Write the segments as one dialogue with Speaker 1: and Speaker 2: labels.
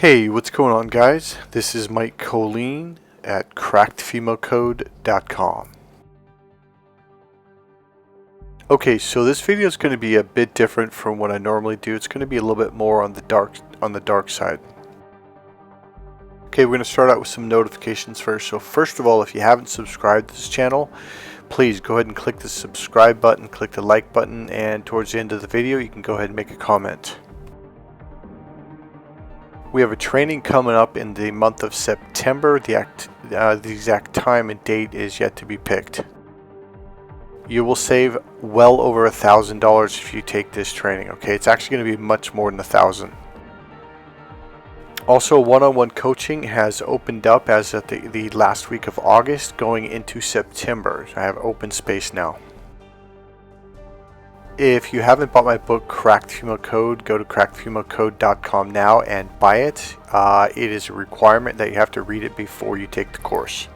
Speaker 1: Hey, what's going on, guys? This is Mike Kollin at crackedfemalecode.com. Okay, so this video is going to be a bit different from what I normally do. It's going to be a little bit more on the dark side. Okay, we're going to start out with some notifications first. So first of all, if you haven't subscribed to this channel, please go ahead and click the subscribe button, click the like button, and towards the end of the video, you can go ahead and make a comment. We have a training coming up in the month of September. The exact time and date is yet to be picked. You will save well over $1,000 if you take this training. Okay, it's actually going to be much more than $1,000. Also, one-on-one coaching has opened up as of the last week of August, going into September. I have open space now. If you haven't bought my book, Cracked Female Code, go to crackedfemalecode.com now and buy it. It is a requirement that you have to read it before you take the course.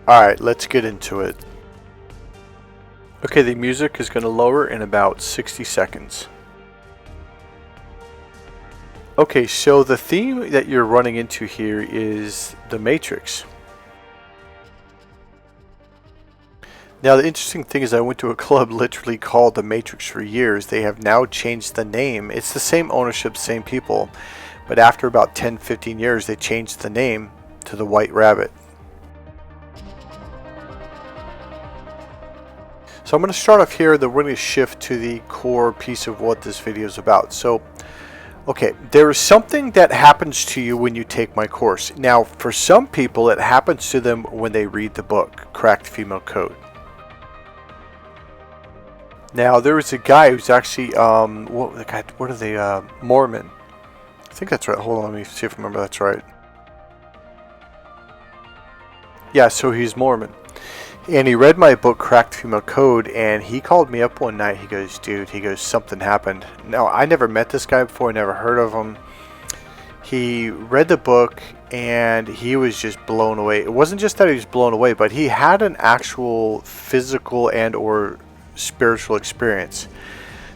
Speaker 1: Alright, let's get into it. Okay, the music is going to lower in about 60 seconds. Okay, so the theme that you're running into here is the Matrix. Now, the interesting thing is I went to a club literally called The Matrix for years. They have now changed the name. It's the same ownership, same people. But after about 10-15 years, they changed the name to The White Rabbit. So I'm going to start off here. Then we're going to shift to the core piece of what this video is about. So, okay, there is something that happens to you when you take my course. Now, for some people, it happens to them when they read the book, Cracked Female Code. Now, there was a guy who's actually, what are they, Mormon. I think that's right. Hold on, let me see if I remember that's right. Yeah, so he's Mormon. And he read my book, Cracked Female Code, and he called me up one night. He goes, dude, something happened. Now, I never met this guy before. I never heard of him. He read the book, and he was just blown away. It wasn't just that he was blown away, but he had an actual physical and or spiritual experience.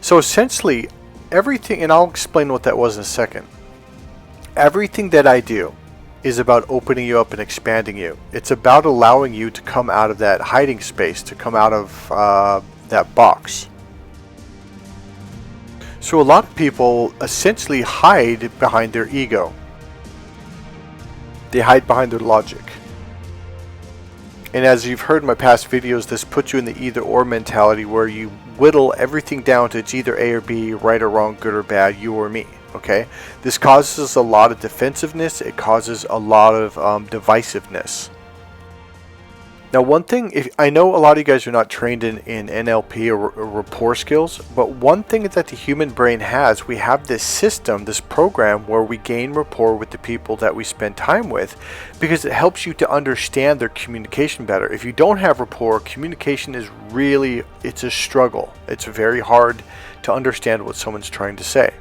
Speaker 1: So essentially everything, and I'll explain what that was in a second, everything that I do is about opening you up and expanding you. It's about allowing you to come out of that hiding space, to come out of that box. So a lot of people essentially hide behind their ego. They hide behind their logic. And as you've heard in my past videos, this puts you in the either-or mentality where you whittle everything down to it's either A or B, right or wrong, good or bad, you or me. Okay? This causes a lot of defensiveness. It causes a lot of divisiveness. Now, one thing, I know a lot of you guys are not trained in NLP or rapport skills, but one thing that the human brain has, we have this system, this program where we gain rapport with the people that we spend time with because it helps you to understand their communication better. If you don't have rapport, communication is really, it's a struggle. It's very hard to understand what someone's trying to say.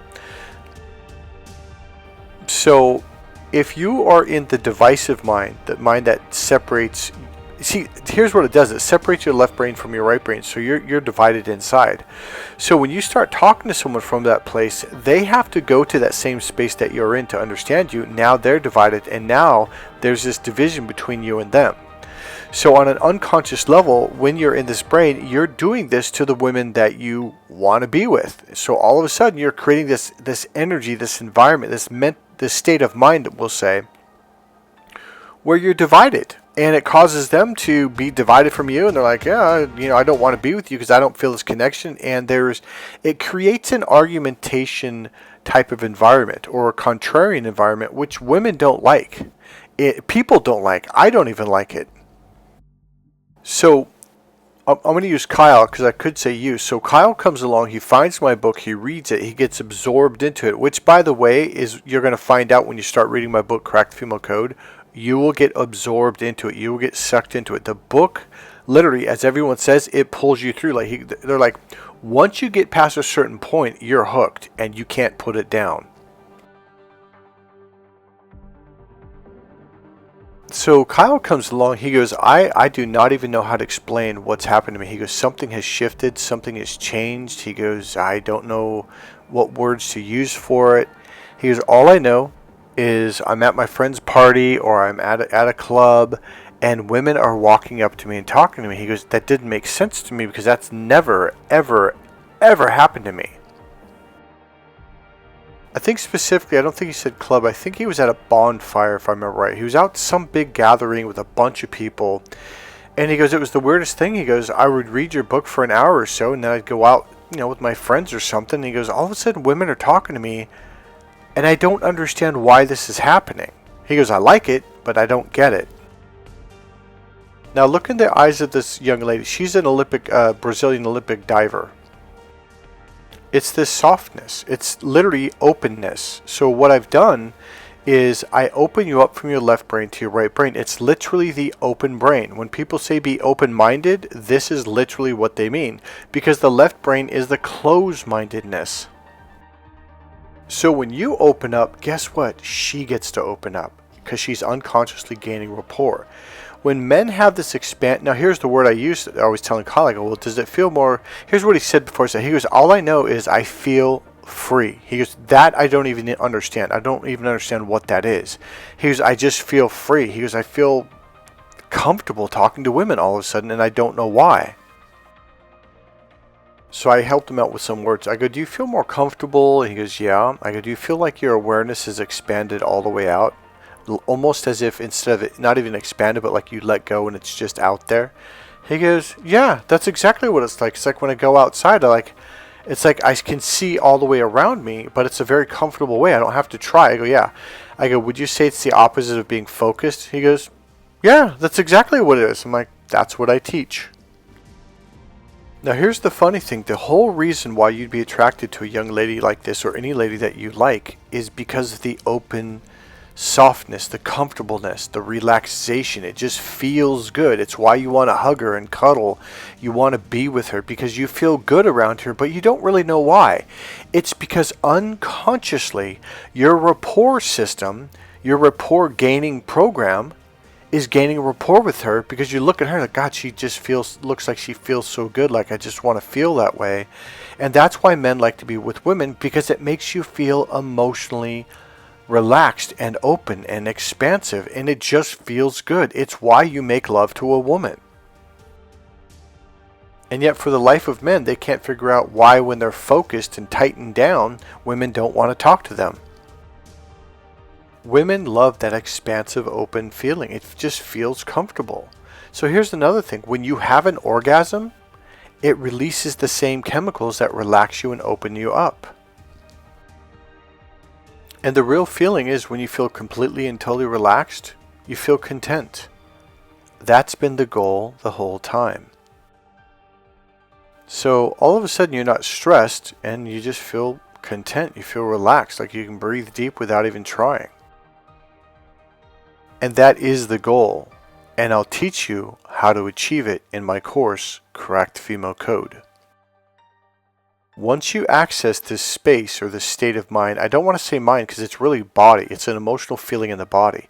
Speaker 1: So, if you are in the divisive mind, the mind that separates. See, here's what it does. It separates your left brain from your right brain. So you're divided inside. So when you start talking to someone from that place, they have to go to that same space that you're in to understand you. Now they're divided, and now there's this division between you and them. So on an unconscious level, when you're in this brain, you're doing this to the women that you want to be with. So all of a sudden, you're creating this energy, this environment, this state of mind, we'll say, where you're divided. And it causes them to be divided from you, and they're like, yeah, I don't want to be with you because I don't feel this connection. And it creates an argumentation type of environment or a contrarian environment, which women don't like. People don't like. I don't even like it. So I'm going to use Kyle because I could say you. So Kyle comes along, he finds my book, he reads it, he gets absorbed into it, which, by the way, is you're going to find out when you start reading my book, Cracked Female Code. You will get absorbed into it. You will get sucked into it. The book, literally, as everyone says, it pulls you through. They're like, once you get past a certain point, you're hooked and you can't put it down. So Kyle comes along. He goes, I do not even know how to explain what's happened to me. He goes, something has shifted. Something has changed. He goes, I don't know what words to use for it. He goes, all I know is I'm at my friend's party or I'm at a club and women are walking up to me and talking to me. He goes, that didn't make sense to me because that's never, ever, ever happened to me. I think specifically, I don't think he said club. I think he was at a bonfire, if I remember right. He was out to some big gathering with a bunch of people. And he goes, it was the weirdest thing. He goes, I would read your book for an hour or so, and then I'd go out, with my friends or something. And he goes, all of a sudden, women are talking to me, and I don't understand why this is happening. He goes, I like it, but I don't get it. Now, look in the eyes of this young lady. She's an Brazilian Olympic diver. It's this softness. It's literally openness. So what I've done is I open you up from your left brain to your right brain. It's literally the open brain. When people say be open-minded, this is literally what they mean. Because the left brain is the closed-mindedness. So when you open up, guess what? She gets to open up. Because she's unconsciously gaining rapport. When men have this now here's the word I use. I was telling Kollin, I go, well, does it feel more? Here's what he said before. He goes, all I know is I feel free. He goes, that I don't even understand. I don't even understand what that is. He goes, I just feel free. He goes, I feel comfortable talking to women all of a sudden, and I don't know why. So I helped him out with some words. I go, do you feel more comfortable? He goes, yeah. I go, do you feel like your awareness is expanded all the way out? Almost as if instead of it not even expanded, but like you let go and it's just out there. He goes, yeah, that's exactly what it's like. It's like when I go outside, it's like I can see all the way around me, but it's a very comfortable way. I don't have to try. I go, yeah. I go, would you say it's the opposite of being focused? He goes, yeah, that's exactly what it is. I'm like, that's what I teach. Now here's the funny thing. The whole reason why you'd be attracted to a young lady like this or any lady that you like is because of the open softness, the comfortableness, the relaxation. It just feels good. It's why you want to hug her and cuddle. You want to be with her because you feel good around her, but you don't really know why. It's because unconsciously your rapport system, your rapport gaining program is gaining rapport with her because you look at her like, God, she just looks like she feels so good. Like, I just want to feel that way. And that's why men like to be with women, because it makes you feel emotionally relaxed and open and expansive, and it just feels good. It's why you make love to a woman. And yet for the life of men, they can't figure out why when they're focused and tightened down, women don't want to talk to them. Women love that expansive, open feeling. It just feels comfortable. So here's another thing. When you have an orgasm, it releases the same chemicals that relax you and open you up. And the real feeling is when you feel completely and totally relaxed, you feel content. That's been the goal the whole time. So all of a sudden you're not stressed and you just feel content. You feel relaxed, like you can breathe deep without even trying. And that is the goal. And I'll teach you how to achieve it in my course, Correct Female Code. Once you access this space or this state of mind, I don't want to say mind because it's really body. It's an emotional feeling in the body.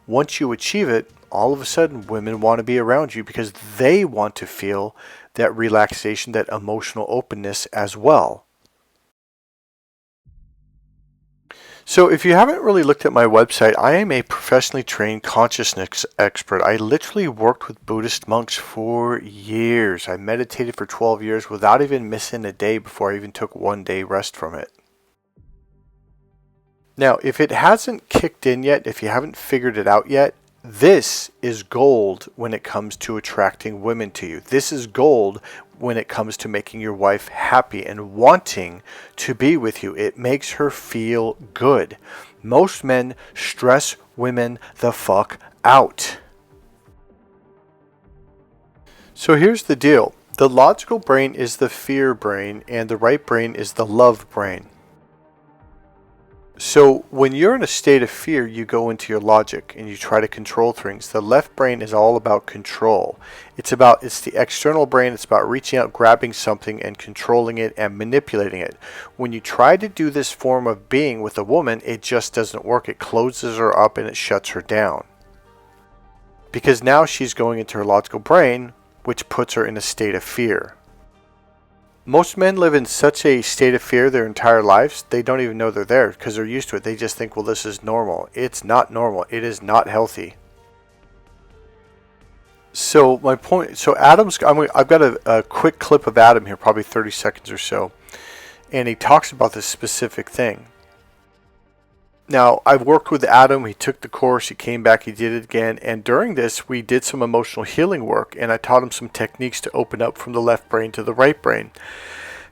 Speaker 1: Once you achieve it, all of a sudden women want to be around you because they want to feel that relaxation, that emotional openness as well. So if you haven't really looked at my website, I am a professionally trained consciousness expert. I literally worked with Buddhist monks for years. I meditated for 12 years without even missing a day before I even took one day rest from it. Now, if it hasn't kicked in yet, if you haven't figured it out yet, this is gold when it comes to attracting women to you. This is gold when it comes to making your wife happy and wanting to be with you. It makes her feel good. Most men stress women the fuck out. So here's the deal. The logical brain is the fear brain and the right brain is the love brain. So when you're in a state of fear, you go into your logic and you try to control things. The left brain is all about control. It's the external brain. It's about reaching out, grabbing something and controlling it and manipulating it. When you try to do this form of being with a woman, it just doesn't work. It closes her up and it shuts her down. Because now she's going into her logical brain, which puts her in a state of fear. Most men live in such a state of fear their entire lives, they don't even know they're there because they're used to it. They just think, well, this is normal. It's not normal. It is not healthy. So my point, so I've got a quick clip of Adam here, probably 30 seconds or so, and he talks about this specific thing. Now, I've worked with Adam. He took the course, he came back, he did it again, and during this, we did some emotional healing work, and I taught him some techniques to open up from the left brain to the right brain.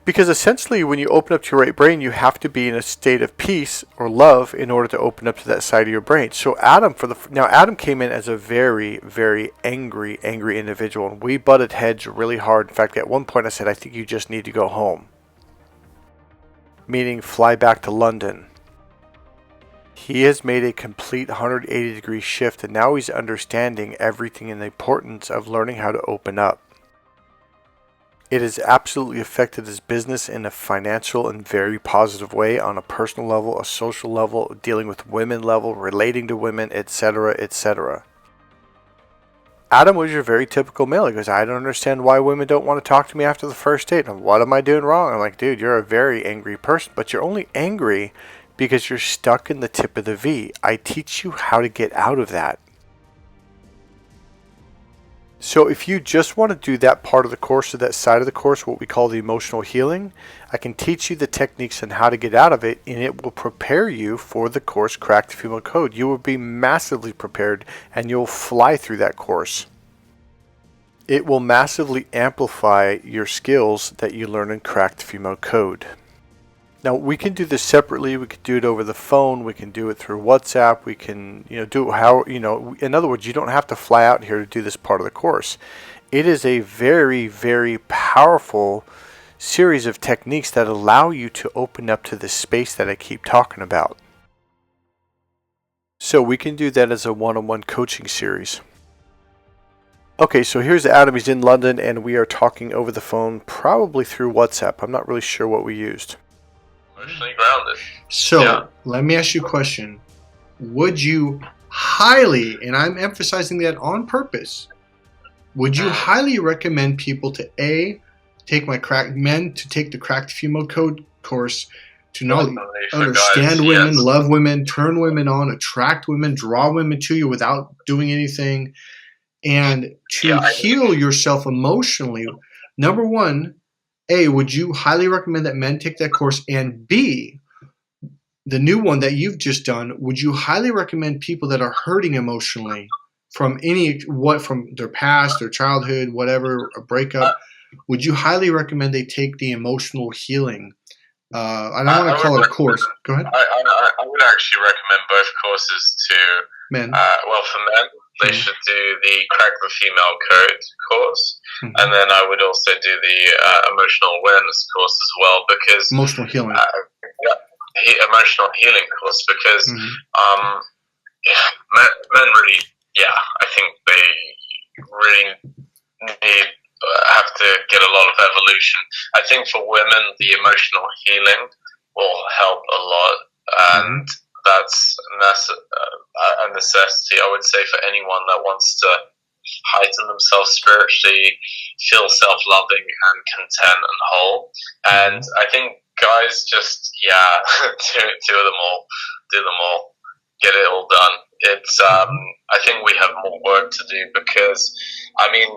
Speaker 1: Because essentially, when you open up to your right brain, you have to be in a state of peace or love in order to open up to that side of your brain. So Adam came in as a very, very angry individual, and we butted heads really hard. In fact, at one point I said, I think you just need to go home. Meaning fly back to London. He has made a complete 180-degree shift, and now he's understanding everything and the importance of learning how to open up. It has absolutely affected his business in a financial and very positive way, on a personal level, a social level, dealing with women level, relating to women, etc., etc. Adam was your very typical male. He goes, I don't understand why women don't want to talk to me after the first date. And what am I doing wrong? I'm like, dude, you're a very angry person, but you're only angry because you're stuck in the tip of the V. I teach you how to get out of that. So if you just want to do that part of the course, or that side of the course, what we call the emotional healing, I can teach you the techniques and how to get out of it, and it will prepare you for the course Crack the Female Code. You will be massively prepared, and you'll fly through that course. It will massively amplify your skills that you learn in Crack the Female Code. Now, we can do this separately. We could do it over the phone. We can do it through WhatsApp. We can, do it how, in other words, you don't have to fly out here to do this part of the course. It is a very, very powerful series of techniques that allow you to open up to this space that I keep talking about. So we can do that as a one-on-one coaching series. Okay, so here's Adam. He's in London, and we are talking over the phone, probably through WhatsApp. I'm not really sure what we used.
Speaker 2: Emotionally grounded.
Speaker 3: So, Let me ask you a question. Would you highly, and I'm emphasizing that on purpose, would you highly recommend people to take the Crack the Female Code course to not understand women, love women, turn women on, attract women, draw women to you without doing anything, and to heal yourself emotionally? Number one, A, would you highly recommend that men take that course? And B, the new one that you've just done, would you highly recommend people that are hurting emotionally from their past, their childhood, whatever, a breakup, would you highly recommend they take the emotional healing? I don't want to call it a course. Go ahead.
Speaker 2: I would actually recommend both courses to
Speaker 3: men.
Speaker 2: For men, they should do the Crack the Female Code course, and then I would also do the Emotional Awareness course as well, because
Speaker 3: emotional healing.
Speaker 2: Emotional healing course, because men really, I think they really have to get a lot of evolution. I think for women, the emotional healing will help a lot, and that's a necessity, I would say, for anyone that wants to heighten themselves spiritually, feel self-loving and content and whole. And I think guys just, do them all, get it all done. It's, I think we have more work to do, because, I mean,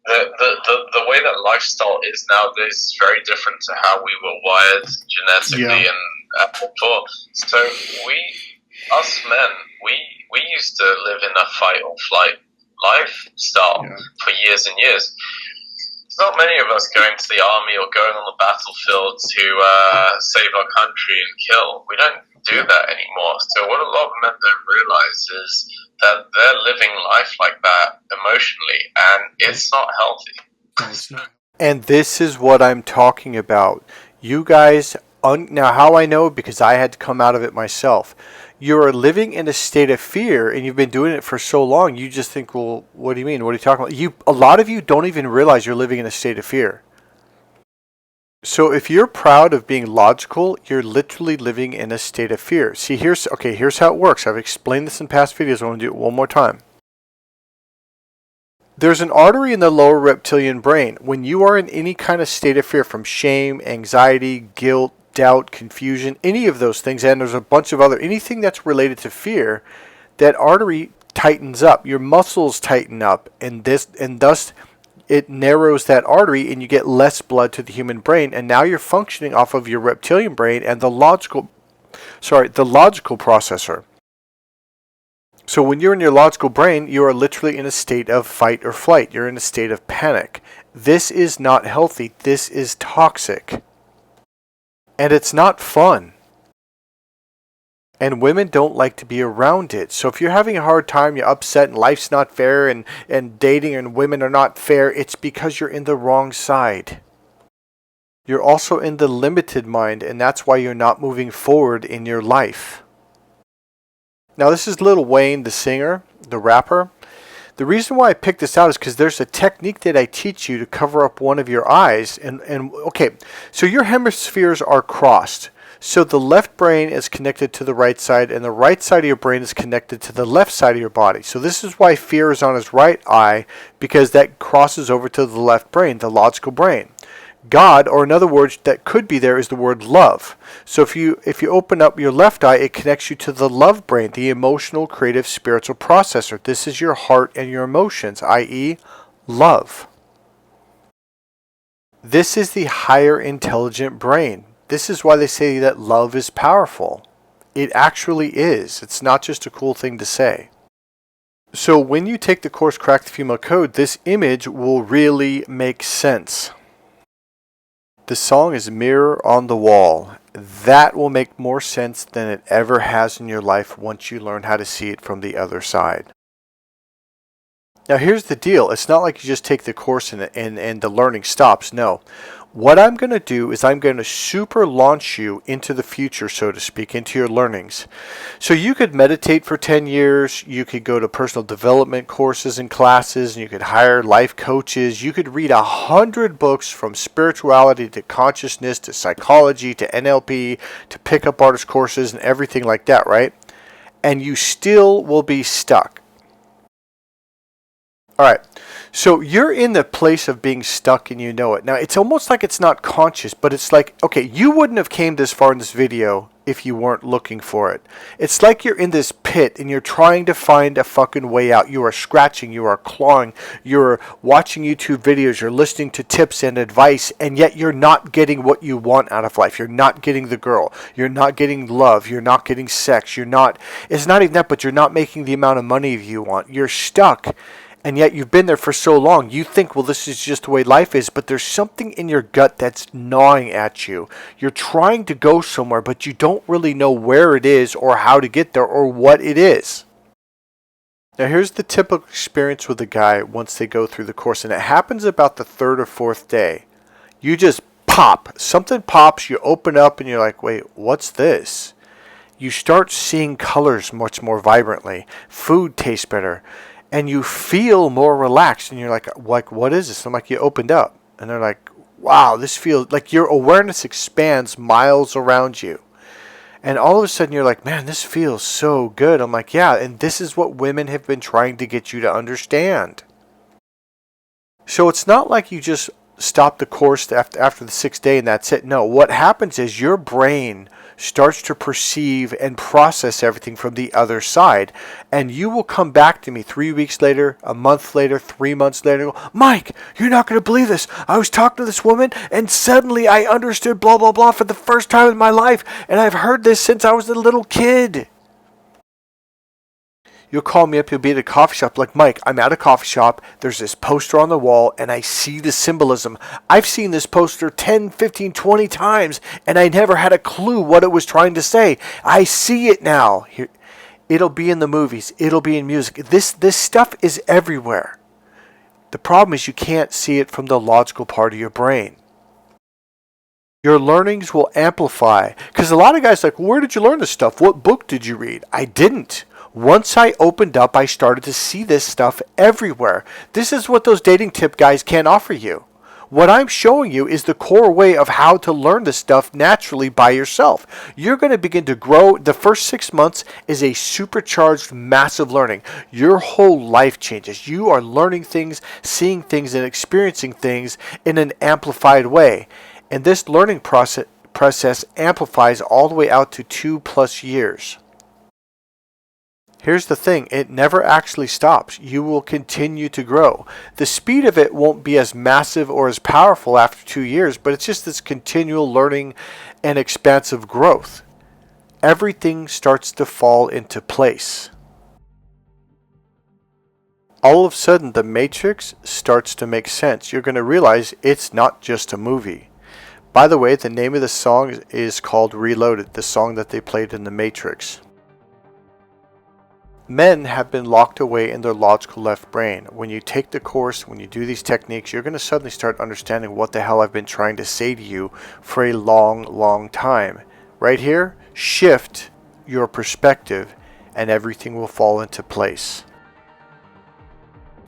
Speaker 2: the way that lifestyle is nowadays is very different to how we were wired genetically and before. So us men, we used to live in a fight or flight lifestyle for years and years. There's not many of us going to the army or going on the battlefield to save our country and kill. We don't do that anymore. So what a lot of men don't realize is that they're living life like that emotionally, and it's not healthy.
Speaker 3: It's not.
Speaker 1: And this is what I'm talking about. You guys, now how I know, because I had to come out of it myself. You're living in a state of fear, and you've been doing it for so long, you just think, well, what do you mean? What are you talking about? A lot of you don't even realize you're living in a state of fear. So if you're proud of being logical, you're literally living in a state of fear. See, here's how it works. I've explained this in past videos. I want to do it one more time. There's an artery in the lower reptilian brain. When you are in any kind of state of fear, from shame, anxiety, guilt, doubt, confusion, any of those things, and there's a bunch of other, anything that's related to fear, that artery tightens up. Your muscles tighten up, and thus it narrows that artery, and you get less blood to the human brain. And now you're functioning off of your reptilian brain and the logical processor. So when you're in your logical brain, you are literally in a state of fight or flight. You're in a state of panic. This is not healthy. This is toxic. And it's not fun. And women don't like to be around it. So if you're having a hard time, you're upset, and life's not fair, and dating and women are not fair, it's because you're in the wrong side. You're also in the limited mind, and that's why you're not moving forward in your life. Now, this is Lil Wayne, the singer, the rapper. The reason why I picked this out is because there's a technique that I teach you to cover up one of your eyes. And okay, so your hemispheres are crossed. So the left brain is connected to the right side, and the right side of your brain is connected to the left side of your body. So this is why fear is on his right eye, because that crosses over to the left brain, the logical brain. God, or in other words, that could be there, is the word love. So if you open up your left eye, it connects you to the love brain, the emotional, creative, spiritual processor. This is your heart and your emotions, i.e., love. This is the higher intelligent brain. This is why they say that love is powerful. It actually is. It's not just a cool thing to say. So when you take the course Crack the Female Code, this image will really make sense. The song is Mirror on the Wall. That will make more sense than it ever has in your life once you learn how to see it from the other side. Now here's the deal. It's not like you just take the course and the learning stops. No. What I'm going to do is I'm going to super launch you into the future, so to speak, into your learnings. So you could meditate for 10 years, you could go to personal development courses and classes, and you could hire life coaches, you could read 100 books from spirituality to consciousness to psychology to NLP to pickup artist courses and everything like that, right? And you still will be stuck. All right, so you're in the place of being stuck and you know it. Now, it's almost like it's not conscious, but it's like, okay, you wouldn't have came this far in this video if you weren't looking for it. It's like you're in this pit and you're trying to find a fucking way out. You are scratching, you are clawing, you're watching YouTube videos, you're listening to tips and advice, and yet you're not getting what you want out of life. You're not getting the girl. You're not getting love. You're not getting sex. It's not even that, but you're not making the amount of money you want. You're stuck. And yet you've been there for so long, you think, well, this is just the way life is, but there's something in your gut that's gnawing at you. You're trying to go somewhere, but you don't really know where it is or how to get there or what it is. Now, here's the typical experience with a guy once they go through the course, and it happens about the third or fourth day. You just pop. Something pops, you open up, and you're like, wait, what's this? You start seeing colors much more vibrantly. Food tastes better. And you feel more relaxed, and you're like, what is this? I'm like, you opened up, and they're like, wow, this feels like your awareness expands miles around you. And all of a sudden, you're like, man, this feels so good. I'm like, yeah, and this is what women have been trying to get you to understand. So it's not like you just stop the course after the 6th day and that's it. No, what happens is your brain starts to perceive and process everything from the other side. And you will come back to me 3 weeks later, a month later, 3 months later, and go, Mike, you're not going to believe this. I was talking to this woman and suddenly I understood blah, blah, blah for the first time in my life. And I've heard this since I was a little kid. You'll call me up, you'll be at a coffee shop, like, Mike, I'm at a coffee shop, there's this poster on the wall, and I see the symbolism. I've seen this poster 10, 15, 20 times, and I never had a clue what it was trying to say. I see it now. Here, it'll be in the movies, it'll be in music. This stuff is everywhere. The problem is you can't see it from the logical part of your brain. Your learnings will amplify. Because a lot of guys are like, where did you learn this stuff? What book did you read? I didn't. Once I opened up, I started to see this stuff everywhere. This is what those dating tip guys can't offer you. What I'm showing you is the core way of how to learn this stuff naturally by yourself. You're going to begin to grow. The first 6 months is a supercharged, massive learning. Your whole life changes. You are learning things, seeing things, and experiencing things in an amplified way. And this learning process amplifies all the way out to 2+ years. Here's the thing, it never actually stops. You will continue to grow. The speed of it won't be as massive or as powerful after 2 years, but it's just this continual learning and expansive growth. Everything starts to fall into place. All of a sudden, the Matrix starts to make sense. You're going to realize it's not just a movie. By the way, the name of the song is called Reloaded, the song that they played in the Matrix. Men have been locked away in their logical left brain. When you take the course, when you do these techniques, you're going to suddenly start understanding what the hell I've been trying to say to you for a long, long time. Right here, shift your perspective and everything will fall into place.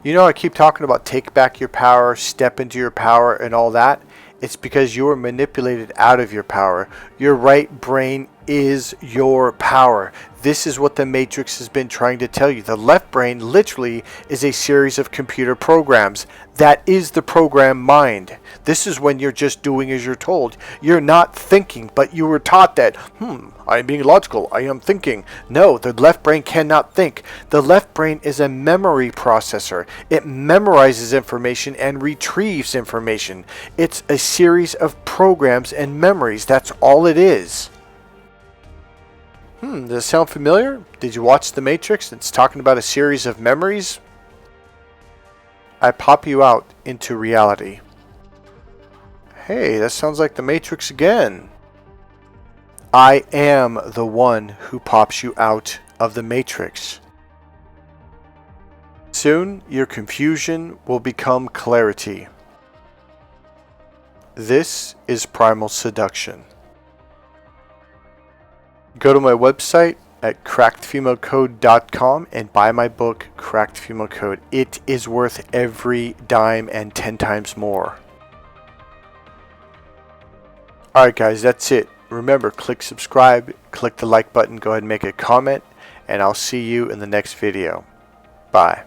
Speaker 1: You know, I keep talking about take back your power, step into your power and all that. It's because you were manipulated out of your power. Your right brain is your power. This is what the Matrix has been trying to tell you. The left brain literally is a series of computer programs. That is the program mind. This is when you're just doing as you're told. You're not thinking, but you were taught that, I am being logical, I am thinking. No, the left brain cannot think. The left brain is a memory processor. It memorizes information and retrieves information. It's a series of programs and memories. That's all it is. Does it sound familiar? Did you watch The Matrix? It's talking about a series of memories. I pop you out into reality. Hey, that sounds like The Matrix again. I am the one who pops you out of the Matrix. Soon, your confusion will become clarity. This is Primal Seduction. Go to my website at crackedfemalecode.com and buy my book, Cracked Female Code. It is worth every dime and 10 times more. Alright guys, that's it. Remember, click subscribe, click the like button, go ahead and make a comment, and I'll see you in the next video. Bye.